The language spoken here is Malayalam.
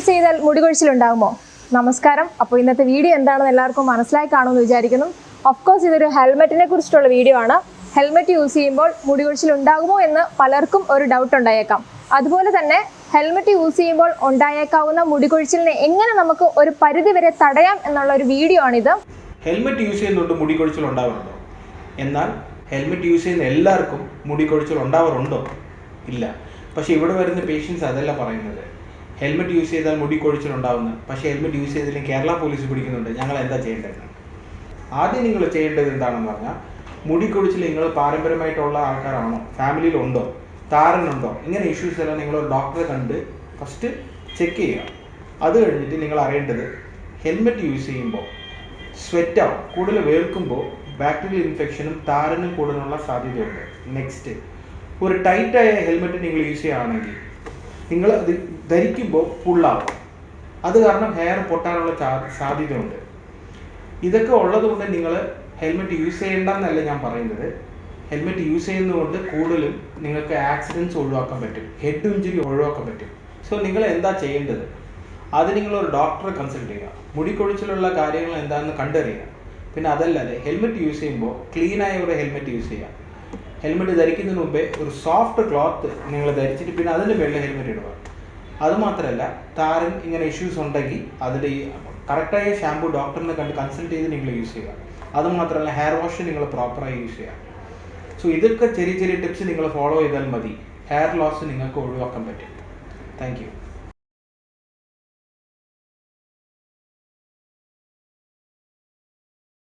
യൂസ് ചെയ്താൽ മുടി കൊഴിച്ചിലുണ്ടാകുമോ? നമസ്കാരം. അപ്പോൾ ഇന്നത്തെ വീഡിയോ എന്താണെന്ന് എല്ലാവർക്കും മനസ്സിലായി കാണുമെന്ന് വിചാരിക്കുന്നു. ഓഫ്കോഴ്സ് ഇതൊരു ഹെൽമെറ്റിനെ കുറിച്ചിട്ടുള്ള വീഡിയോ ആണ്. ഹെൽമെറ്റ് യൂസ് ചെയ്യുമ്പോൾ മുടി കൊഴിച്ചിലുണ്ടാകുമോ എന്ന് പലർക്കും ഒരു ഡൗട്ട് ഉണ്ടായേക്കാം. അതുപോലെ തന്നെ ഹെൽമെറ്റ് യൂസ് ചെയ്യുമ്പോൾ ഉണ്ടായേക്കാവുന്ന മുടി കൊഴിച്ചിലിനെ എങ്ങനെ നമുക്ക് ഒരു പരിധി വരെ തടയാം എന്നുള്ള ഒരു വീഡിയോ ആണിത്. ഹെൽമെറ്റ് യൂസ് ചെയ്യുന്നുണ്ട് മുടി കൊഴിച്ചിൽ ഉണ്ടാവാറുണ്ടോ? എന്നാൽ ഹെൽമെറ്റ് യൂസ് ചെയ്യുന്ന എല്ലാവർക്കും മുടി കൊഴിച്ചിൽ ഉണ്ടാവാറുണ്ടോ? ഇല്ല. പക്ഷേ ഇവിടെ വരുന്ന പേഷ്യൻസ് അതല്ല പറയുന്നത്. ഹെൽമെറ്റ് യൂസ് ചെയ്താൽ മുടി കൊഴിച്ചിലുണ്ടാവുന്നു, പക്ഷേ ഹെൽമെറ്റ് യൂസ് ചെയ്തില്ലെങ്കിൽ കേരള പോലീസ് പിടിക്കുന്നുണ്ട്, ഞങ്ങൾ എന്താ ചെയ്യേണ്ടത്? ആദ്യം നിങ്ങൾ ചെയ്യേണ്ടത് എന്താണെന്ന് പറഞ്ഞാൽ, മുടി കൊഴിച്ചിൽ നിങ്ങൾ പാരമ്പര്യമായിട്ടുള്ള ആൾക്കാരാണോ, ഫാമിലിയിലുണ്ടോ, താരനുണ്ടോ, ഇങ്ങനെ ഇഷ്യൂസ് എല്ലാം നിങ്ങൾ ഒരു ഡോക്ടറെ കണ്ട് ഫസ്റ്റ് ചെക്ക് ചെയ്യുക. അത് കഴിഞ്ഞിട്ട് നിങ്ങൾ അറിയേണ്ടത്, ഹെൽമെറ്റ് യൂസ് ചെയ്യുമ്പോൾ സ്വെറ്റാവും, കൂടുതൽ വേർക്കുമ്പോൾ ബാക്ടീരിയൽ ഇൻഫെക്ഷനും താരനും കൂടുതലുള്ള സാധ്യതയുണ്ട്. നെക്സ്റ്റ്, ഒരു ടൈറ്റായ ഹെൽമെറ്റ് നിങ്ങൾ യൂസ് ചെയ്യുകയാണെങ്കിൽ നിങ്ങൾ അത് ധരിക്കുമ്പോൾ ഫുള്ളാവും. അത് കാരണം ഹെയർ പൊട്ടാനുള്ള സാധ്യതയുണ്ട്. ഇതൊക്കെ ഉള്ളതുകൊണ്ട് നിങ്ങൾ ഹെൽമെറ്റ് യൂസ് ചെയ്യേണ്ടെന്നല്ല ഞാൻ പറയുന്നത്. ഹെൽമെറ്റ് യൂസ് ചെയ്യുന്നതുകൊണ്ട് കൂടുതലും നിങ്ങൾക്ക് ആക്സിഡൻറ്റ്സ് ഒഴിവാക്കാൻ പറ്റും, ഹെഡ് ഇഞ്ചുറി ഒഴിവാക്കാൻ പറ്റും. സോ നിങ്ങൾ എന്താ ചെയ്യേണ്ടത്? അത് നിങ്ങളൊരു ഡോക്ടറെ കൺസൾട്ട് ചെയ്യുക, മുടി കൊഴിച്ചിലുള്ള കാര്യങ്ങൾ എന്താണെന്ന് കണ്ടറിയുക. പിന്നെ അതല്ലാതെ ഹെൽമെറ്റ് യൂസ് ചെയ്യുമ്പോൾ ക്ലീനായ ഒരു ഹെൽമെറ്റ് യൂസ് ചെയ്യുക. ഹെൽമെറ്റ് ധരിക്കുന്നതിന് മുമ്പേ ഒരു സോഫ്റ്റ് ക്ലോത്ത് നിങ്ങൾ ധരിച്ചിട്ട് പിന്നെ അതിന് വെള്ള ഹെൽമെറ്റ് ഇടുക. അതുമാത്രമല്ല, താരൻ ഇങ്ങനെ ഇഷ്യൂസ് ഉണ്ടെങ്കിൽ അതിൻ്റെ കറക്റ്റായ ഷാമ്പു ഡോക്ടറിനെ കണ്ട് കൺസൾട്ട് ചെയ്ത് നിങ്ങൾ യൂസ് ചെയ്യുക. അതുമാത്രമല്ല, ഹെയർ വാഷ് നിങ്ങൾ പ്രോപ്പറായി യൂസ് ചെയ്യുക. സോ ഇതൊക്കെ ചെറിയ ചെറിയ ടിപ്സ് നിങ്ങൾ ഫോളോ ചെയ്താൽ മതി, ഹെയർ ലോസ് നിങ്ങൾക്ക് ഒഴിവാക്കാൻ പറ്റും. Thank you.